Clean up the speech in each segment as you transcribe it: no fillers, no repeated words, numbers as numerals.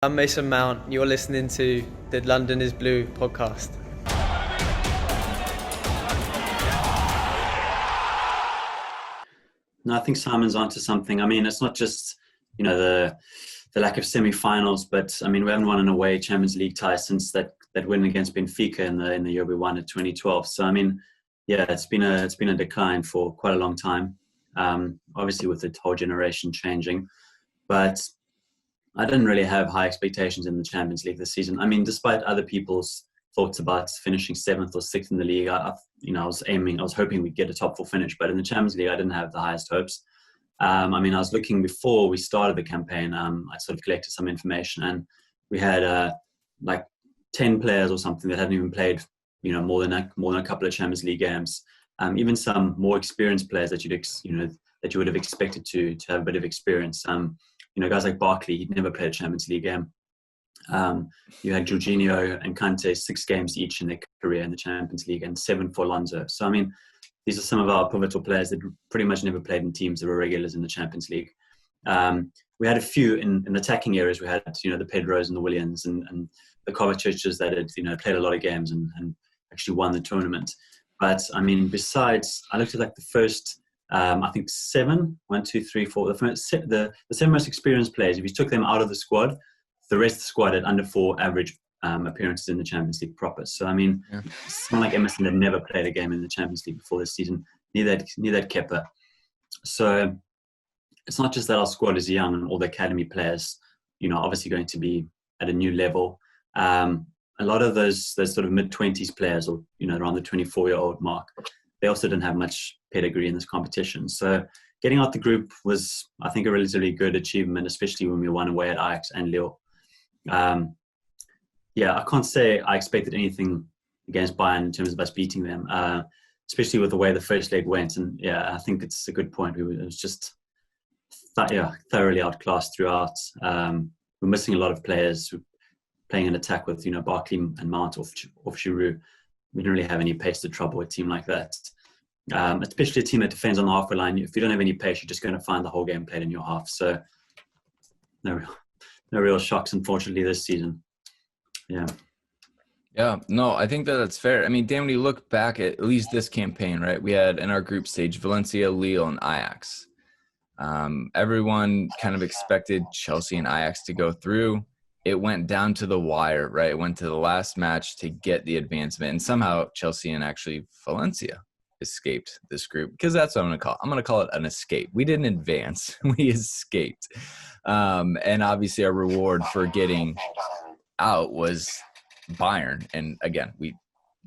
I'm Mason Mount. You're listening to the London is Blue podcast. No, I think Simon's onto something. I mean, it's not just, the lack of semi-finals, but I mean, we haven't won an away Champions League tie since that win against Benfica in the year we won in 2012. So I mean, yeah, it's been a decline for quite a long time. Obviously with the whole generation changing, but I didn't really have high expectations in the Champions League this season. I mean, despite other people's thoughts about finishing seventh or sixth in the league, I was hoping we'd get a top four finish. But in the Champions League, I didn't have the highest hopes. I was looking before we started the campaign. I sort of collected some information, and we had like 10 players or something that hadn't even played, more than a couple of Champions League games. Even some more experienced players that that you would have expected to have a bit of experience. Guys like Barkley, he'd never played a Champions League game. You had Jorginho and Kante 6 games each in their career in the Champions League and 7 for Alonso. So, I mean, these are some of our pivotal players that pretty much never played in teams that were regulars in the Champions League. We had a few in attacking areas. We had, the Pedros and the Williams and the Kovacic's that had, played a lot of games and actually won the tournament. But, I mean, besides, I looked at like the first... I think 7, 1, 2, 3, 4. The 7 most experienced players, if you took them out of the squad, the rest of the squad had under 4 average appearances in the Champions League proper. So, I mean, someone like Emerson had never played a game in the Champions League before this season. Neither had Kepa. So, it's not just that our squad is young and all the academy players, obviously going to be at a new level. A lot of those sort of mid-20s players or, around the 24-year-old mark, they also didn't have much pedigree in this competition. So getting out the group was, I think, a relatively good achievement, especially when we won away at Ajax and Lille. I can't say I expected anything against Bayern in terms of us beating them, especially with the way the first leg went. And yeah, I think it's a good point. It was just thoroughly outclassed throughout. We're missing a lot of players playing an attack with, Barkley and Mount off Giroud. We don't really have any pace to trouble a team like that. Especially a team that defends on the halfway line. If you don't have any pace, you're just going to find the whole game played in your half. So no real shocks, unfortunately, this season. Yeah. Yeah, no, I think that's fair. I mean, Dan, when you look back at least this campaign, right, we had in our group stage Valencia, Lille, and Ajax. Everyone kind of expected Chelsea and Ajax to go through. It went down to the wire, right? It went to the last match to get the advancement. And somehow Chelsea and actually Valencia escaped this group, because that's what I'm going to call it. I'm going to call it an escape. We didn't advance. We escaped. And obviously our reward for getting out was Bayern. And again,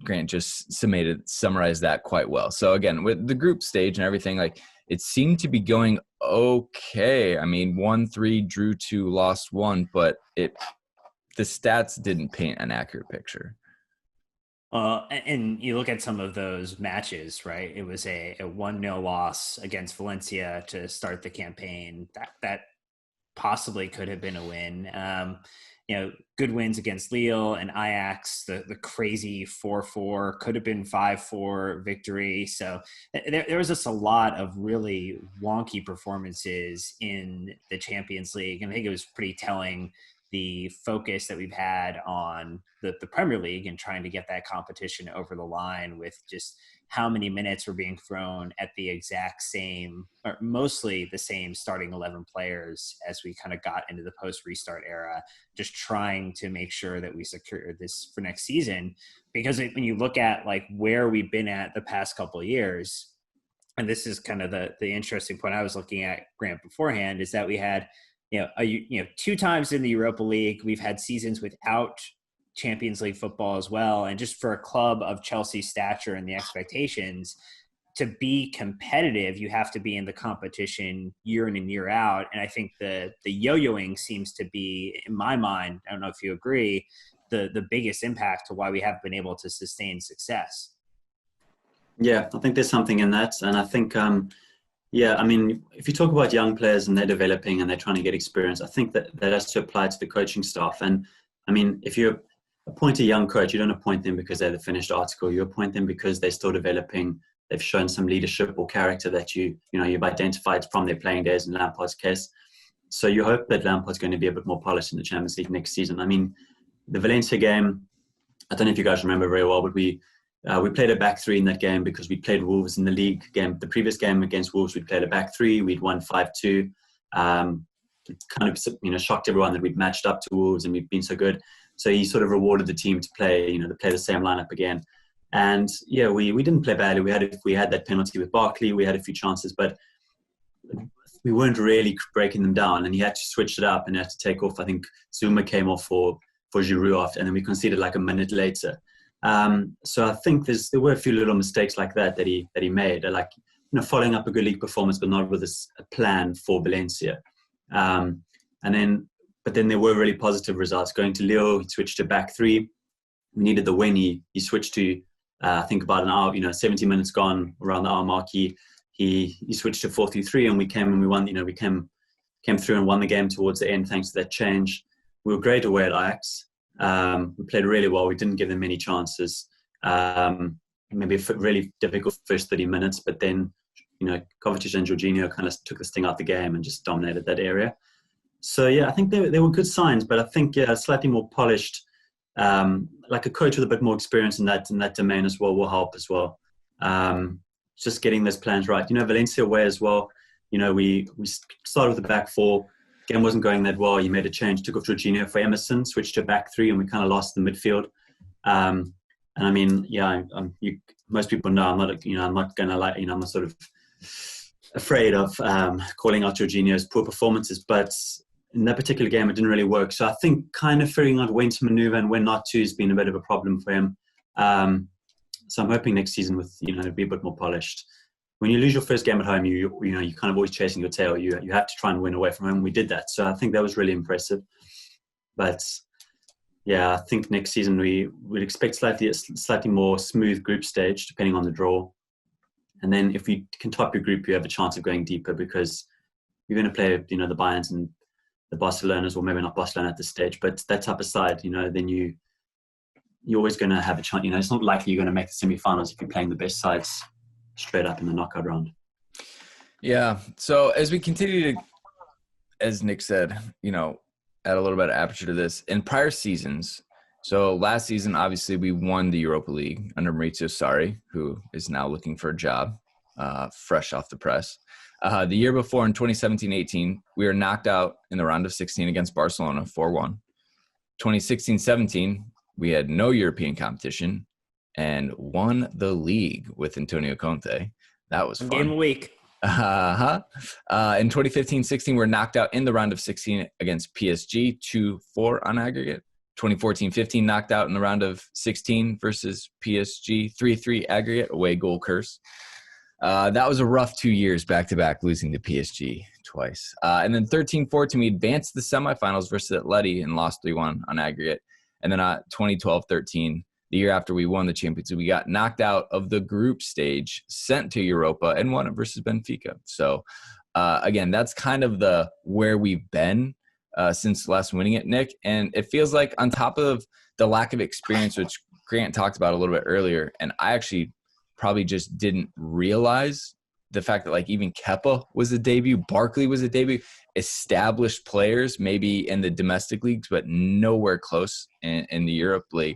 Grant just summarized that quite well. So again, with the group stage and everything, like it seemed to be going okay. I mean, 1-3, drew 2, lost 1, but the stats didn't paint an accurate picture. And you look at some of those matches, right? It was a 1-0 loss against Valencia to start the campaign. That possibly could have been a win. Good wins against Lille and Ajax. The crazy 4-4 could have been 5-4 victory. So there was just a lot of really wonky performances in the Champions League, and I think it was pretty telling the focus that we've had on the Premier League and trying to get that competition over the line with just how many minutes were being thrown at the exact same, or mostly the same starting 11 players as we kind of got into the post-restart era, just trying to make sure that we secure this for next season. Because when you look at like where we've been at the past couple of years, and this is kind of the interesting point I was looking at, Grant, beforehand, is that we had 2 times in the Europa League. We've had seasons without Champions League football as well. And just for a club of Chelsea's stature and the expectations, to be competitive, you have to be in the competition year in and year out. And I think the yo-yoing seems to be, in my mind, I don't know if you agree, the biggest impact to why we haven't been able to sustain success. Yeah, I think there's something in that. And I think if you talk about young players and they're developing and they're trying to get experience, I think that has to apply to the coaching staff. And I mean, if you appoint a young coach, you don't appoint them because they're the finished article. You appoint them because they're still developing. They've shown some leadership or character that you've identified from their playing days in Lampard's case. So you hope that Lampard's going to be a bit more polished in the Champions League next season. I mean, the Valencia game, I don't know if you guys remember very well, but we played a back three in that game because we played Wolves in the league game. The previous game against Wolves, we played a back three. We'd won 5-2. It kind of, shocked everyone that we'd matched up to Wolves and we'd been so good. So he sort of rewarded the team to play the same lineup again. And yeah, we didn't play badly. We had that penalty with Barkley. We had a few chances, but we weren't really breaking them down. And he had to switch it up and had to take off. I think Zuma came off for Giroud after, and then we conceded like a minute later. So I think there were a few little mistakes like that he made, like following up a good league performance, but not with a plan for Valencia. But then there were really positive results. Going to Lille, he switched to back three. We needed the win. He switched to I think about an hour, 70 minutes gone around the hour mark. He switched to 4-3-3, and we came and we won. We came through and won the game towards the end thanks to that change. We were great away at Ajax. We played really well. We didn't give them many chances. Maybe a really difficult first 30 minutes, but then, Kovacic and Jorginho kind of took this thing out the game and just dominated that area. So, yeah, I think they were good signs, but I think slightly more polished, like a coach with a bit more experience in that domain as well will help as well. Just getting those plans right. Valencia away as well. We started with the back four. Game wasn't going that well. He made a change, took off Jorginho for Emerson, switched to back three, and we kind of lost the midfield. And I mean, yeah, most people know I'm not going to like, I'm not sort of afraid of calling out Jorginho's poor performances, but in that particular game, it didn't really work. So I think kind of figuring out when to maneuver and when not to has been a bit of a problem for him. So I'm hoping next season with, to be a bit more polished. When you lose your first game at home, you're kind of always chasing your tail. You have to try and win away from home. We did that. So I think that was really impressive. But yeah, I think next season we'd expect slightly more smooth group stage, depending on the draw. And then if you can top your group, you have a chance of going deeper because you're going to play, the Bayerns and the Barcelonas, or maybe not Barcelona at this stage, but that type of side, then you're always going to have a chance. It's not likely you're going to make the semi-finals if you're playing the best sides straight up in the knockout round. Yeah. So as we continue to, as Nick said, add a little bit of aperture to this in prior seasons. So last season, obviously we won the Europa League under Maurizio Sarri, who is now looking for a job, fresh off the press. The year before in 2017-18, we were knocked out in the round of 16 against Barcelona 4-1. 2016-17, we had no European competition and won the league with Antonio Conte. That was fun. Game a week. In 2015-16, we're knocked out in the round of 16 against PSG, 2-4 on aggregate. 2014-15, knocked out in the round of 16 versus PSG, 3-3 aggregate, away goal curse. That was a rough 2 years back-to-back, losing to PSG twice. And then 13-14, we advanced the semifinals versus Atleti and lost 3-1 on aggregate. And then 2012-13, the year after we won the Champions League, we got knocked out of the group stage, sent to Europa, and won it versus Benfica. So, again, that's kind of where we've been since last winning it, Nick. And it feels like on top of the lack of experience, which Grant talked about a little bit earlier, and I actually probably just didn't realize the fact that even Kepa was a debut, Barkley was a debut, established players maybe in the domestic leagues, but nowhere close in the Europe League.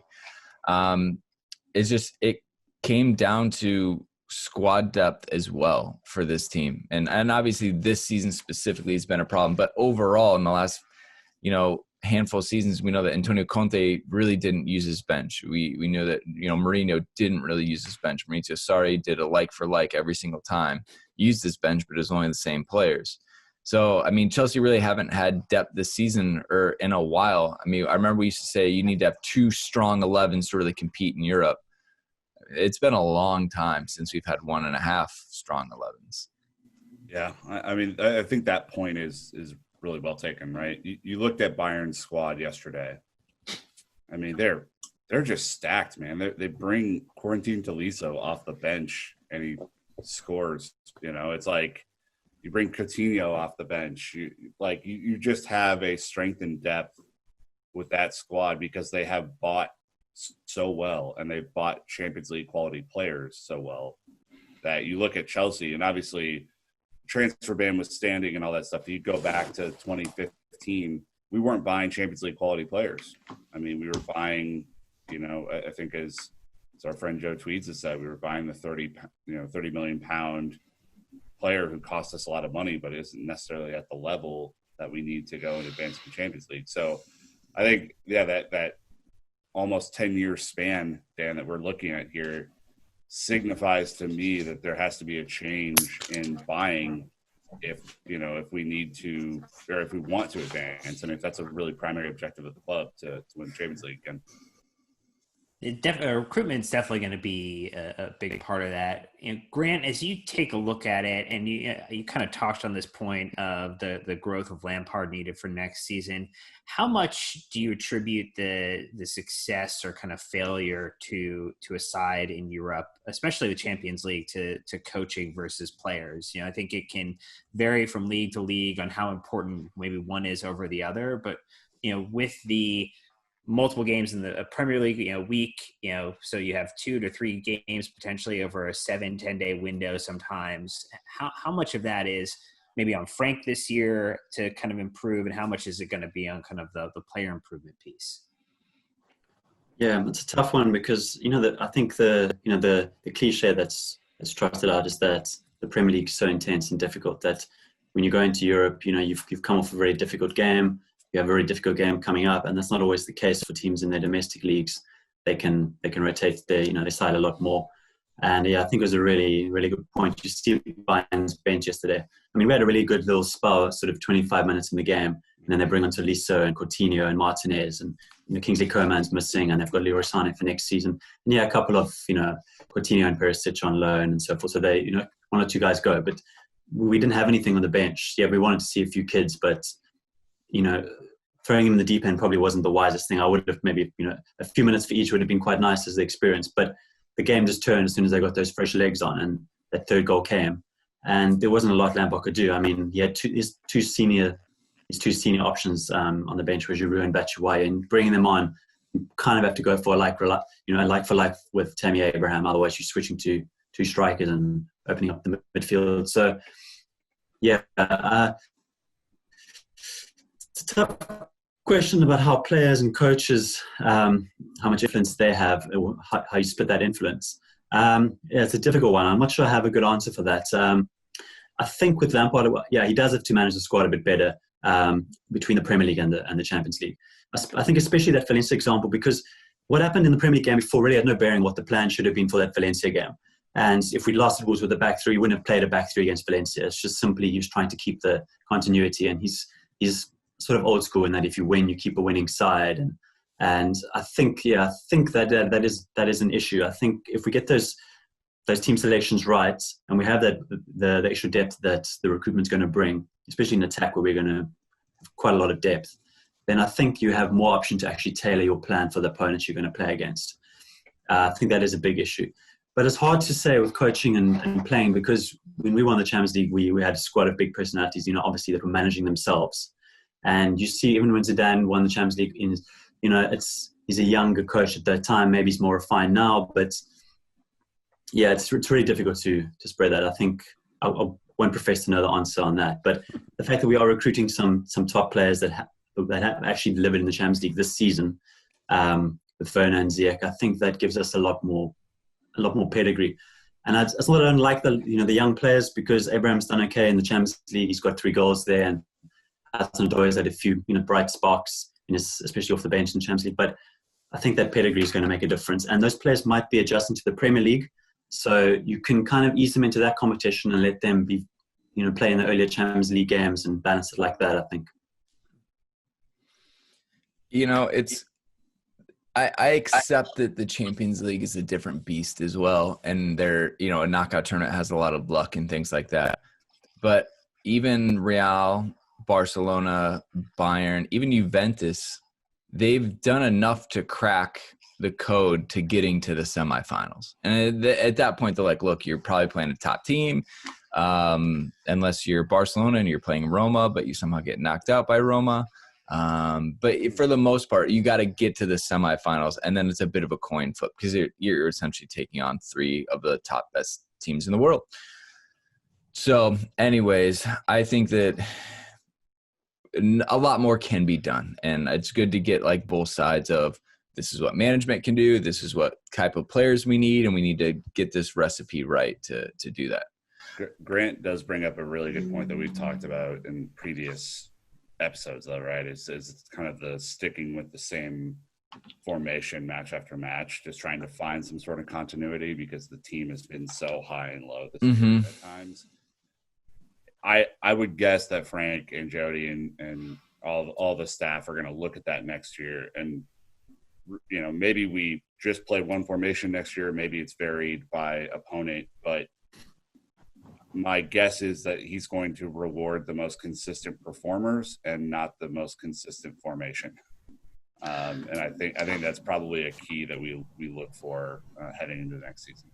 It came down to squad depth as well for this team. And obviously this season specifically has been a problem, but overall in the last, handful of seasons, we know that Antonio Conte really didn't use his bench. We know that, Mourinho didn't really use his bench. Maurizio Sarri did a like for like every single time, used his bench, but it was only the same players. So, Chelsea really haven't had depth this season or in a while. I remember we used to say you need to have two strong 11s to really compete in Europe. It's been a long time since we've had 1.5 strong 11s. Yeah, I think that point is really well taken, right? You looked at Bayern's squad yesterday. They're just stacked, man. They bring Corentin Tolisso off the bench and he scores. It's like you bring Coutinho off the bench. You just have a strength and depth with that squad because they have bought so well and they've bought Champions League quality players so well that you look at Chelsea and obviously transfer ban was standing and all that stuff, you go back to 2015, we weren't buying Champions League quality players. I mean, we were buying, I think as our friend Joe Tweeds has said, we were buying the 30 million pound player who cost us a lot of money, but isn't necessarily at the level that we need to go and advance in the Champions League. So I think, that almost 10-year span, Dan, that we're looking at here signifies to me that there has to be a change in buying if we need to, or if we want to advance, and if that's a really primary objective of the club to win the Champions League again. Recruitment is definitely going to be a big part of that. Grant, as you take a look at it, and you kind of touched on this point of the growth of Lampard needed for next season, how much do you attribute the success or kind of failure to a side in Europe, especially the Champions League, to coaching versus players? I think it can vary from league to league on how important maybe one is over the other, but with the multiple games in the Premier League, week, so you have 2 to 3 games potentially over a 7-10 day window sometimes. How much of that is maybe on Frank this year to kind of improve, and how much is it going to be on kind of the player improvement piece? Yeah, it's a tough one because, I think the cliche that's trusted out is that the Premier League is so intense and difficult that when you go into Europe, you've come off a very difficult game. You have a very difficult game coming up, and that's not always the case for teams in their domestic leagues. They can rotate their side a lot more. And I think it was a really, really good point. You see Bayern's bench yesterday. I mean, we had a really good little spell, sort of 25 minutes in the game, and then they bring on Tolisso and Coutinho and Martinez, and Kingsley Coman's missing, and they've got Leroy Sané for next season. And a couple of Coutinho and Perisic on loan and so forth. So they 1 or 2 guys go, but we didn't have anything on the bench. Yeah, we wanted to see a few kids, but throwing him in the deep end probably wasn't the wisest thing. I would have maybe, a few minutes for each would have been quite nice as the experience. But the game just turned as soon as they got those fresh legs on, and that third goal came. And there wasn't a lot Lampard could do. I mean, he had his two senior options on the bench were Giroud and Batshuayi, and bringing them on, you kind of have to go for like for like with Tammy Abraham. Otherwise, you're switching to 2 strikers and opening up the midfield. So, yeah. It's a tough question about how players and coaches, how much influence they have, or how you split that influence. It's a difficult one. I'm not sure I have a good answer for that. I think with Lampard, he does have to manage the squad a bit better between the Premier League and the Champions League. I think especially that Valencia example, because what happened in the Premier League game before really had no bearing what the plan should have been for that Valencia game. And if we lost the Wolves with a back 3, we wouldn't have played a back 3 against Valencia. It's just simply he was trying to keep the continuity, and he's sort of old school in that if you win, you keep a winning side, and I think that is an issue. I think if we get those team selections right, and we have the extra depth that the recruitment's going to bring, especially in attack where we're going to have quite a lot of depth, then I think you have more option to actually tailor your plan for the opponents you're going to play against. I think that is a big issue. But it's hard to say with coaching and playing, because when we won the Champions League, we had a squad of big personalities, obviously that were managing themselves. And you see, even when Zidane won the Champions League, he's a younger coach at that time. Maybe he's more refined now, but yeah, it's really difficult to spread that. I think I won't profess to know the answer on that. But the fact that we are recruiting some top players that have actually delivered in the Champions League this season, with Werner and Ziyech, I think that gives us a lot more pedigree. And it's not that I don't like the young players, because Abraham's done okay in the Champions League. He's got 3 goals there, and Hassan Doyle's had a few bright sparks, especially off the bench in the Champions League. But I think that pedigree is going to make a difference. And those players might be adjusting to the Premier League. So you can kind of ease them into that competition and let them be, play in the earlier Champions League games and balance it like that, I think. I accept that the Champions League is a different beast as well. And a knockout tournament has a lot of luck and things like that. But even Real, Barcelona, Bayern, even Juventus, they've done enough to crack the code to getting to the semifinals. And at that point, they're like, look, you're probably playing a top team, unless you're Barcelona and you're playing Roma, but you somehow get knocked out by Roma. But for the most part, you got to get to the semifinals, and then it's a bit of a coin flip, because you're essentially taking on 3 of the top best teams in the world. So, anyways, I think that a lot more can be done, and it's good to get like both sides of this is what management can do, this is what type of players we need, and we need to get this recipe right to do that. Grant does bring up a really good point that we've talked about in previous episodes, though, right? It's kind of the sticking with the same formation match after match, just trying to find some sort of continuity because the team has been so high and low this year at times. I would guess that Frank and Jody and all the staff are going to look at that next year, and maybe we just play one formation next year, maybe it's varied by opponent, but my guess is that he's going to reward the most consistent performers and not the most consistent formation. And I think that's probably a key that we look for heading into next season.